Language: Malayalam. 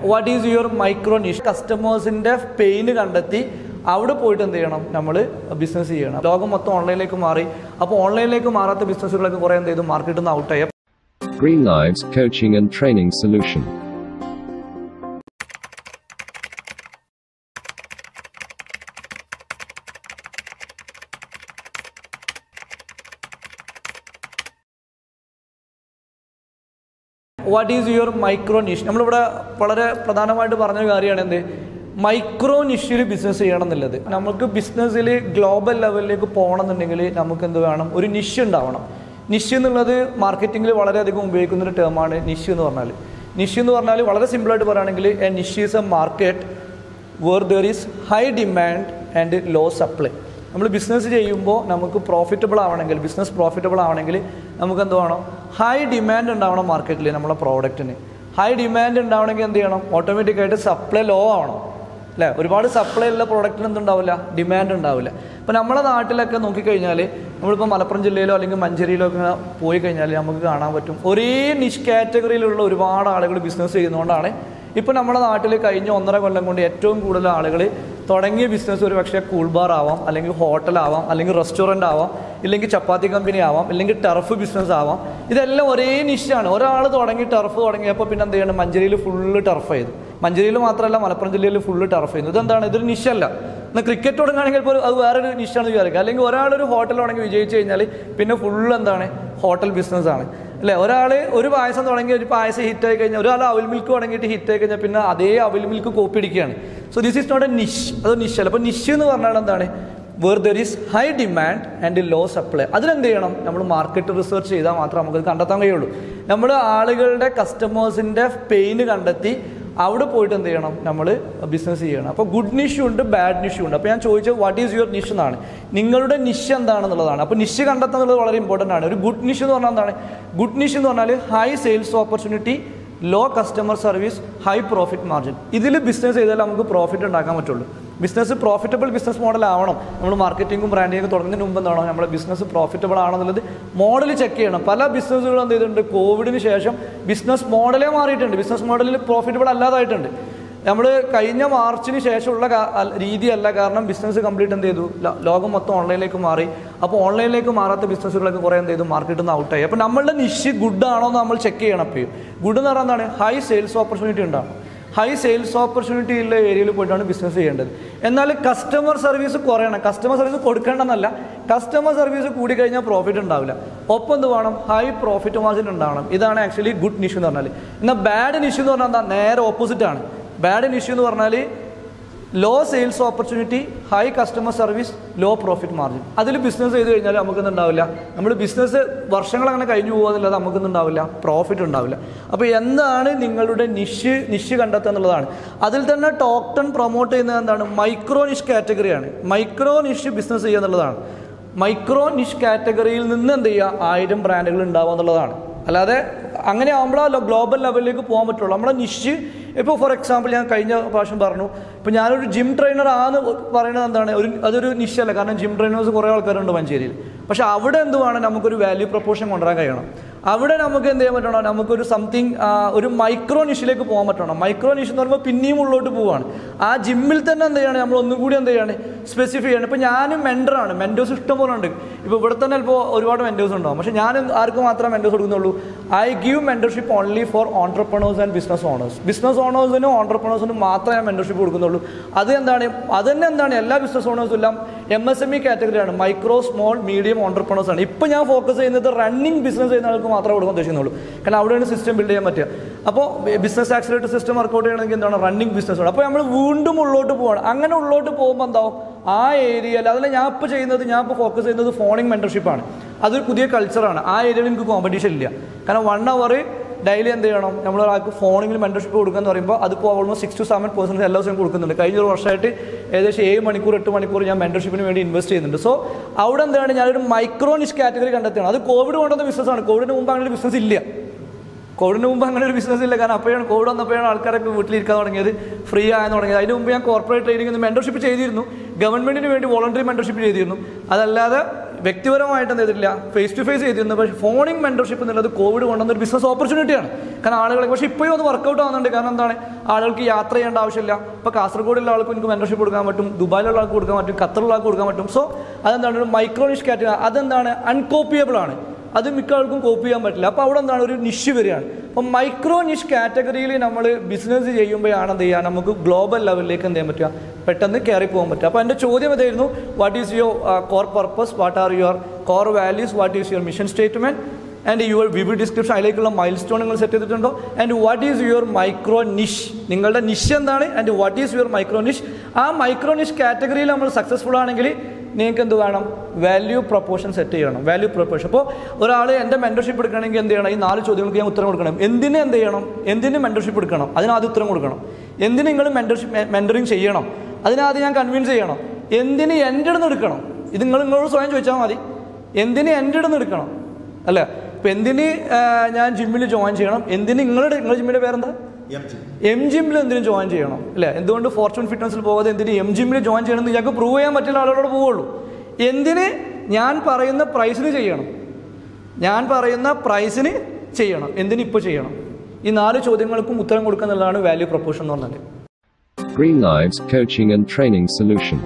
What is your micro niche? Customers in the pain കണ്ടെത്തി അവിടെ പോയിട്ട് എന്ത് ചെയ്യണം? നമ്മൾ ബിസിനസ് ചെയ്യണം. ലോകം മൊത്തം ഓൺലൈനിലേക്ക് മാറി. അപ്പോൾ ഓൺലൈനിലേക്ക് മാറാത്ത ബിസിനസ്സുകളൊക്കെ കുറേ എന്ത് ചെയ്തു? മാർക്കറ്റിൽ നിന്ന് ഔട്ടായി. Greenlives Coaching and Training Solution. What is your micro niche? നമ്മളിവിടെ വളരെ പ്രധാനമായിട്ട് പറഞ്ഞ കാര്യമാണ് എന്ത്? മൈക്രോ നിഷിൽ ബിസിനസ് ചെയ്യണം എന്നുള്ളത്. നമുക്ക് ബിസിനസ്സിൽ ഗ്ലോബൽ ലെവലിലേക്ക് പോകണമെന്നുണ്ടെങ്കിൽ നമുക്ക് എന്ത് വേണം? ഒരു നിഷ് ഉണ്ടാവണം. നിഷ് എന്നുള്ളത് മാർക്കറ്റിങ്ങിൽ വളരെയധികം ഉപയോഗിക്കുന്നൊരു ടേമാണ് നിഷ് എന്ന് പറഞ്ഞാൽ. നിഷ് എന്ന് പറഞ്ഞാൽ വളരെ സിമ്പിളായിട്ട് പറയുകയാണെങ്കിൽ a niche is a market where there is high demand and low supply. നമ്മൾ ബിസിനസ് ചെയ്യുമ്പോൾ നമുക്ക് പ്രോഫിറ്റബിൾ ആവണമെങ്കിൽ, ബിസിനസ് പ്രോഫിറ്റബിൾ ആവണമെങ്കിൽ നമുക്ക് എന്ത് വേണം? ഹൈ ഡിമാൻഡ് ഉണ്ടാവണം മാർക്കറ്റിൽ നമ്മളെ പ്രോഡക്റ്റിന്. ഹൈ ഡിമാൻഡ് ഉണ്ടാവണമെങ്കിൽ എന്ത് ചെയ്യണം? ഓട്ടോമാറ്റിക്കായിട്ട് സപ്ലൈ ലോ ആവണം അല്ലേ? ഒരുപാട് സപ്ലൈ ഉള്ള പ്രോഡക്റ്റിന് എന്തുണ്ടാവില്ല? ഡിമാൻഡ് ഉണ്ടാവില്ല. ഇപ്പോൾ നമ്മുടെ നാട്ടിലൊക്കെ നോക്കിക്കഴിഞ്ഞാൽ നമ്മളിപ്പോൾ മലപ്പുറം ജില്ലയിലോ അല്ലെങ്കിൽ മഞ്ചേരിയിലോ ഒക്കെ പോയി കഴിഞ്ഞാൽ നമുക്ക് കാണാൻ പറ്റും ഒരേ നിഷ് കാറ്റഗറിയിലുള്ള ഒരുപാട് ആളുകൾ ബിസിനസ് ചെയ്യുന്നതുകൊണ്ടാണ് ഇപ്പോൾ നമ്മുടെ നാട്ടിൽ കഴിഞ്ഞ 1.5 കൊല്ലം കൊണ്ട് ഏറ്റവും കൂടുതൽ ആളുകൾ തുടങ്ങിയ ബിസിനസ് ഒരു പക്ഷേ കൂൾ ബാർ ആവാം, അല്ലെങ്കിൽ ഹോട്ടലാവാം, അല്ലെങ്കിൽ റെസ്റ്റോറൻ്റ് ആവാം, ഇല്ലെങ്കിൽ ചപ്പാത്തി കമ്പനി ആവാം, ഇല്ലെങ്കിൽ ടർഫ് ബിസിനസ് ആവാം. ഇതെല്ലാം ഒരേ നിഷാണ്. ഒരാൾ തുടങ്ങി ടർഫ് തുടങ്ങിയപ്പോൾ പിന്നെ എന്ത് ചെയ്യണം? മഞ്ചേരിയിൽ ഫുള്ള് ടർഫ് ചെയ്തു. മഞ്ചേരിയിൽ മാത്രമല്ല മലപ്പുറം ജില്ലയിൽ ഫുള്ള് ടർഫ് ചെയ്യുന്നു. ഇതെന്താണ്? ഇതൊരു നിഷല്ല. എന്നാൽ ക്രിക്കറ്റ് തുടങ്ങുകയാണെങ്കിൽ ഇപ്പോൾ അത് വേറൊരു നിഷാണെന്ന് വിചാരിക്കുക. അല്ലെങ്കിൽ ഒരാളൊരു ഹോട്ടൽ തുടങ്ങി വിജയിച്ച് കഴിഞ്ഞാൽ പിന്നെ ഫുള്ള് എന്താണ്? ഹോട്ടൽ ബിസിനസ്സാണ് അല്ലേ? ഒരാൾ ഒരു പായസം തുടങ്ങി ഒരു പായസം ഹിറ്റായി കഴിഞ്ഞാൽ, ഒരാൾ അവിൽ മിൽക്ക് തുടങ്ങിയിട്ട് ഹിറ്റായി കഴിഞ്ഞാൽ പിന്നെ അതേ അവിൽ മിൽക്ക് കോപ്പി അടിക്കുകയാണ്. So this is not a niche. അത് നിഷല്ല. അപ്പോൾ നിഷ് എന്ന് പറഞ്ഞാൽ എന്താണ്? Where there is high demand and low supply. അതിലെന്ത് ചെയ്യണം? നമ്മൾ മാർക്കറ്റ് റിസർച്ച് ചെയ്താൽ മാത്രമേ നമുക്കത് കണ്ടെത്താൻ കഴിയുള്ളൂ. നമ്മൾ ആളുകളുടെ കസ്റ്റമേഴ്സിൻ്റെ പെയിന് കണ്ടെത്തി അവിടെ പോയിട്ട് എന്ത് ചെയ്യണം? നമ്മൾ ബിസിനസ് ചെയ്യണം. അപ്പോൾ ഗുഡ് നിഷും ഉണ്ട്, ബാഡ് നിഷും ഉണ്ട്. അപ്പോൾ ഞാൻ ചോദിച്ചത് വാട്ട് ഈസ് യുവർ നിഷ് എന്നാണ്. നിങ്ങളുടെ നിഷ് എന്താണെന്നുള്ളതാണ്. അപ്പോൾ നിഷ് കണ്ടെത്തുന്നത് വളരെ ഇമ്പോർട്ടൻ്റ് ആണ്. ഒരു ഗുഡ് നിഷ് എന്ന് പറഞ്ഞാൽ എന്താണ്? ഗുഡ് നിഷ് എന്ന് പറഞ്ഞാൽ high sales opportunity, low customer service, high profit margin. ഇതിൽ ബിസിനസ് ചെയ്താൽ നമുക്ക് പ്രോഫിറ്റ് ഉണ്ടാക്കാൻ പറ്റുള്ളൂ. ബിസിനസ് പ്രോഫിറ്റബിൾ ബിസിനസ് മോഡൽ ആവണം. നമ്മൾ മാർക്കറ്റിങ്ങും ബ്രാൻഡിങ്ങും തുടങ്ങുന്നതിന് മുമ്പ് എന്താണോ നമ്മുടെ ബിസിനസ് പ്രോഫിറ്റബിൾ ആണെന്നുള്ളത് മോഡൽ ചെക്ക് ചെയ്യണം. പല ബിസിനസ്സുകളും എന്ത് ചെയ്തിട്ടുണ്ട്? കോവിഡിന് ശേഷം ബിസിനസ് മോഡലേ മാറിയിട്ടുണ്ട്. ബിസിനസ് മോഡലിൽ പ്രോഫിറ്റബിൾ അല്ലാതായിട്ടുണ്ട്. നമ്മൾ കഴിഞ്ഞ മാർച്ചിന് ശേഷമുള്ള രീതിയല്ല. കാരണം ബിസിനസ് കംപ്ലീറ്റ് എന്ത് ചെയ്തു? ലോകം മൊത്തം ഓൺലൈനിലേക്ക് മാറി. അപ്പോൾ ഓൺലൈനിലേക്ക് മാറാത്ത ബിസിനസ്സുകളൊക്കെ കുറേ എന്ത് ചെയ്തു? മാർക്കറ്റിൽ നിന്ന് ഔട്ടായി. അപ്പോൾ നമ്മളുടെ നിഷ് ഗുഡ് ആണോ എന്ന് നമ്മൾ ചെക്ക് ചെയ്യണം. അപ്പോൾ ഗുഡ് എന്ന് പറഞ്ഞാൽ എന്താണ്? ഹൈ സെയിൽസ് ഓപ്പർച്യൂണിറ്റി ഉണ്ടാകും. ഹൈ സെയിൽസ് ഓപ്പർച്യൂണിറ്റി ഉള്ള ഏരിയയിൽ പോയിട്ടാണ് ബിസിനസ് ചെയ്യേണ്ടത്. എന്നാൽ കസ്റ്റമർ സർവീസ് കുറയണം. കസ്റ്റമർ സർവീസ് കൊടുക്കേണ്ടെന്നല്ല, കസ്റ്റമർ സർവീസ് കൂടിക്കഴിഞ്ഞാൽ പ്രോഫിറ്റ് ഉണ്ടാവില്ല. ഒപ്പം എന്ത് വേണം? ഹൈ പ്രോഫിറ്റ് മാർജിൻ ഉണ്ടാവണം. ഇതാണ് ആക്ച്വലി ഗുഡ് നിഷ് എന്ന് പറഞ്ഞാൽ. എന്നാൽ ബാഡ് നിഷ് എന്ന് പറഞ്ഞാൽ എന്താ? നേരെ ഓപ്പോസിറ്റ് ആണ്. ബാഡ് നിഷ് എന്ന് പറഞ്ഞാൽ low sales opportunity, high customer service, low profit margin. അതിൽ ബിസിനസ് ചെയ്ത് കഴിഞ്ഞാൽ നമുക്കൊന്നുണ്ടാവില്ല. നമ്മൾ ബിസിനസ് വർഷങ്ങളങ്ങനെ കഴിഞ്ഞു പോകുന്നില്ലാതെ നമുക്കൊന്നുണ്ടാവില്ല, പ്രോഫിറ്റ് ഉണ്ടാവില്ല. അപ്പോൾ എന്താണ് നിങ്ങളുടെ നിഷ് കണ്ടെത്തുക എന്നുള്ളതാണ്. അതിൽ തന്നെ ടോപ്പ് 10 പ്രൊമോട്ട് ചെയ്യുന്നത് എന്താണ്? മൈക്രോ നിഷ് കാറ്റഗറിയാണ്. മൈക്രോ നിഷ് ബിസിനസ് ചെയ്യുക എന്നുള്ളതാണ്. മൈക്രോ നിഷ് കാറ്റഗറിയിൽ നിന്ന് എന്ത് ചെയ്യുക? 1000 ബ്രാൻഡുകൾ ഉണ്ടാവുക എന്നുള്ളതാണ്. അല്ലാതെ അങ്ങനെ ആകുമ്പോഴല്ലോ ഗ്ലോബൽ ലെവലിലേക്ക് പോകാൻ പറ്റുള്ളൂ. നമ്മുടെ നിഷ് ഇപ്പോൾ ഫോർ എക്സാമ്പിൾ ഞാൻ കഴിഞ്ഞ പ്രാവശ്യം പറഞ്ഞു, ഇപ്പോൾ ഞാനൊരു ജിം ട്രെയിനർ ആണെന്ന് പറയുന്നത് എന്താണ്? അതൊരു നിഷല്ല. കാരണം ജിം ട്രെയിനേഴ്സ് കുറേ ആൾക്കാരുണ്ട് മഞ്ചേരിയിൽ. പക്ഷേ അവിടെ എന്തുവാണ്? നമുക്കൊരു വാല്യൂ പ്രൊപ്പോർഷൻ കൊണ്ടുവരാൻ കഴിയണം. അവിടെ നമുക്ക് എന്ത് ചെയ്യാൻ പറ്റണം? നമുക്കൊരു സംതിങ് ഒരു മൈക്രോ നിഷിലേക്ക് പോകാൻ പറ്റണം. മൈക്രോ നിഷ് എന്ന് പറയുമ്പോൾ പിന്നെയും ഉള്ളോട്ട് പോവുകയാണ്. ആ ജിമ്മിൽ തന്നെ എന്ത് ചെയ്യണം? നമ്മൾ ഒന്നും കൂടി എന്ത് ചെയ്യാണ്? സ്പെസിഫൈ ചെയ്യണം. ഇപ്പോൾ ഞാനും മെൻറ്ററാണ്. മെൻറ്റേഴ്സ് ഇഷ്ടം പോലെ ഉണ്ട്. ഇപ്പോൾ ഇവിടെ തന്നെ ഇപ്പോൾ ഒരുപാട് മെൻറ്റേഴ്സ് ഉണ്ടാവും. പക്ഷേ ഞാൻ ആർക്കും മാത്രമേ മെൻറ്റേഴ്സ് കൊടുക്കുന്നുള്ളൂ? I give mentorship only for entrepreneurs and business owners. Business ഓണേഴ്സിനും ഓൺട്രപ്രണേഴ്സിനും മാത്രമേ ഞാൻ മെൻറ്റർഷിപ്പ് കൊടുക്കുന്നുള്ളൂ. അത് തന്നെ എന്താണ്? എല്ലാ ബിസിനസ് ഓണേഴ്സും എല്ലാം MSME കാറ്റഗറിയാണ്. മൈക്രോ സ്മോൾ മീഡിയം ഓൺട്രപ്രണേഴ്സ് ആണ്. ഇപ്പോൾ ഞാൻ ഫോക്കസ് ചെയ്യുന്നത് റണ്ണിങ് ബിസിനസ് ചെയ്യുന്ന ആൾക്ക് മാത്രമേ കൊടുക്കാൻ ഉദ്ദേശിക്കുന്നുള്ളൂ. കാരണം അവിടെയാണ് സിസ്റ്റം ബിൽഡ് ചെയ്യാൻ പറ്റുക. അപ്പോൾ ബിസിനസ് ആക്സിലേറ്റർ സിസ്റ്റം വർക്കൗട്ട് ചെയ്യണമെങ്കിൽ എന്താണ്? റണ്ണിങ് ബിസിനസ് ആണ്. അപ്പോൾ നമ്മൾ വീണ്ടും ഉള്ളോട്ട് പോവാണ്. അങ്ങനെ ഉള്ളോട്ട് പോകുമ്പോൾ എന്താവും? ആ ഏരിയയിൽ അതല്ല ഞാൻ ഇപ്പോൾ ഫോക്കസ് ചെയ്യുന്നത് ഫോണിങ് മെൻറ്റർഷിപ്പാണ്. അതൊരു പുതിയ കൾച്ചറാണ്. ആ ഏരിയയിൽ എനിക്ക് കോമ്പറ്റീഷൻ ഇല്ല. കാരണം 1 hour ഡെയിലി എന്ത് ചെയ്യണം? നമ്മൾ ഒരാൾക്ക് ഫോണിങ്ങിൽ മെൻറ്റർഷിപ്പ് കൊടുക്കുക എന്ന് പറയുമ്പോൾ അതിപ്പോൾ ഓൾമോസ്റ്റ് 6 to 7% എല്ലാ ദിവസവും കൊടുക്കുന്നുണ്ട്. കഴിഞ്ഞ ഒരു വർഷമായിട്ട് ഏകദേശം 7 മണിക്കൂർ 8 മണിക്കൂർ ഞാൻ മെൻറ്റർഷിപ്പിന് വേണ്ടി ഇൻവെസ്റ്റ് ചെയ്യുന്നുണ്ട്. സോ അവിടെ എന്താണ്? ഞാനൊരു മൈക്രോ നിഷ് കാറ്റഗറി കണ്ടെത്തുകയാണ്. അത് കോവിഡ് കൊണ്ടുവന്ന ബിസിനസ്സാണ്. കോവിഡിന് മുമ്പ് അങ്ങനെ ഒരു ബിസിനസ് ഇല്ല. കാരണം അപ്പോഴാണ് കോവിഡ് വന്നപ്പോഴാണ് ആൾക്കാരൊക്കെ വീട്ടിലിരിക്കാൻ തുടങ്ങിയത്, ഫ്രീ ആയെന്ന് തുടങ്ങിയത്. അതിന് മുമ്പ് ഞാൻ കോർപ്പറേറ്റ് ട്രെയിനിങ് മെൻറ്റർഷിപ്പ് ചെയ്തിരുന്നു. ഗവൺമെൻറ്റിന് വേണ്ടി വോളണ്ടറി മെൻറ്റർഷിപ്പ് ചെയ്തിരുന്നു. അതല്ലാതെ വ്യക്തിപരമായിട്ട് എന്ത് ചെയ്തിട്ടില്ല, ഫേസ് ടു ഫേസ് ചെയ്തിരുന്നു. പക്ഷേ ഫോണിംഗ് മെൻറ്റർഷിപ്പ് എന്നുള്ളത് കോവിഡ് കൊണ്ടുവന്നൊരു ബിസിനസ് ഓപ്പർച്യൂണിറ്റിയാണ്. കാരണം ആളുകളെ പക്ഷേ ഇപ്പോഴും അത് വർക്കൗട്ട് ആവുന്നുണ്ട്. കാരണം എന്താണ്, ആളുകൾക്ക് യാത്ര ചെയ്യേണ്ട ആവശ്യമില്ല. ഇപ്പോൾ കാസർഗോഡുള്ള ആൾക്ക് എനിക്ക് മെൻറ്റർഷിപ്പ് കൊടുക്കാൻ പറ്റും, ദുബായിലുള്ള ആൾക്ക് കൊടുക്കാൻ പറ്റും, ഖത്തറിലുള്ള ആൾക്ക് കൊടുക്കാൻ പറ്റും. സോ അതെന്താണ്, ഒരു മൈക്രോ നിഷ് കാറ്റഗറി. അതെന്താണ്, അൺകോപ്പിയബിൾ ആണ്. അത് മിക്ക ആൾക്കും കോപ്പി ചെയ്യാൻ പറ്റില്ല. അപ്പോൾ അവിടെ എന്താണ്, ഒരു നിഷ് വരികയാണ്. അപ്പോൾ മൈക്രോ നിഷ് കാറ്റഗറിയിൽ നമ്മൾ ബിസിനസ് ചെയ്യുമ്പോഴാണ് എന്ത് ചെയ്യുക, നമുക്ക് ഗ്ലോബൽ ലെവലിലേക്ക് എന്ത് ചെയ്യാൻ പറ്റുക, പെട്ടെന്ന് കയറി പോകാൻ പറ്റുക. അപ്പോൾ എൻ്റെ ചോദ്യം ഇതായിരുന്നു, what is your core purpose, what are your core values, what is your mission statement and your vivid description, അതിലേക്കുള്ള മൈൽ സ്റ്റോൺ നിങ്ങൾ സെറ്റ് ചെയ്തിട്ടുണ്ടോ, and what is your micro niche, നിങ്ങളുടെ നിഷ് എന്താണ്, and what is your micro niche. ആ മൈക്രോ നിഷ് കാറ്റഗറിയിൽ നമ്മൾ സക്സസ്ഫുൾ ആണെങ്കിൽ നിങ്ങൾക്ക് എന്ത് വേണം, വാല്യൂ പ്രൊപ്പോർഷൻ സെറ്റ് ചെയ്യണം. Value proportion. അപ്പോൾ ഒരാൾ എൻ്റെ മെൻറ്റർഷിപ്പ് എടുക്കണമെങ്കിൽ എന്ത് ചെയ്യണം, ഈ 4 ചോദ്യങ്ങൾക്ക് ഞാൻ ഉത്തരം കൊടുക്കണം. എന്തിന് എന്ത് ചെയ്യണം, എന്തിന് മെൻറ്റർഷിപ്പ് എടുക്കണം, അതിനാദ്യം ഉത്തരം കൊടുക്കണം. എന്തിന് നിങ്ങൾ മെൻറ്ററിങ് ചെയ്യണം, അതിനാദ്യം ഞാൻ കൺവിൻസ് ചെയ്യണം. എന്തിന് എൻ്റെ അടുത്ത് എടുക്കണം, ഇത് നിങ്ങളോട് സ്വയം ചോദിച്ചാൽ മതി. എന്തിന് എൻ്റെ അടുത്ത് എടുക്കണം, അല്ലേ? ഇപ്പം എന്തിന് ഞാൻ ജിമ്മിൽ ജോയിൻ ചെയ്യണം, എന്തിന് നിങ്ങളുടെ ജിമ്മിൻ്റെ പേരെന്താ, എം ജിമ്മിൽ എന്തിനും ജോയിൻ ചെയ്യണം, അല്ലേ? എന്തുകൊണ്ട് ഫോർച്യൂൺ ഫിറ്റ്നസിൽ പോകാതെ എന്തിന് എം ജിമ്മിൽ ജോയിൻ ചെയ്യണം എന്ന് ഞങ്ങൾക്ക് പ്രൂവ് ചെയ്യാൻ പറ്റുന്ന ആളുകളോട് പോവുള്ളൂ. എന്തിന് ഞാൻ പറയുന്ന പ്രൈസിന് ചെയ്യണം, ഞാൻ പറയുന്ന പ്രൈസിന് ചെയ്യണം, എന്തിന് ഇപ്പോൾ ചെയ്യണം. ഈ 4 ചോദ്യങ്ങൾക്കും ഉത്തരം കൊടുക്കുക എന്നുള്ളതാണ് വാല്യൂ പ്രൊപ്പോർഷൻ എന്ന് പറഞ്ഞാൽ. Green Lives Coaching and Training Solution.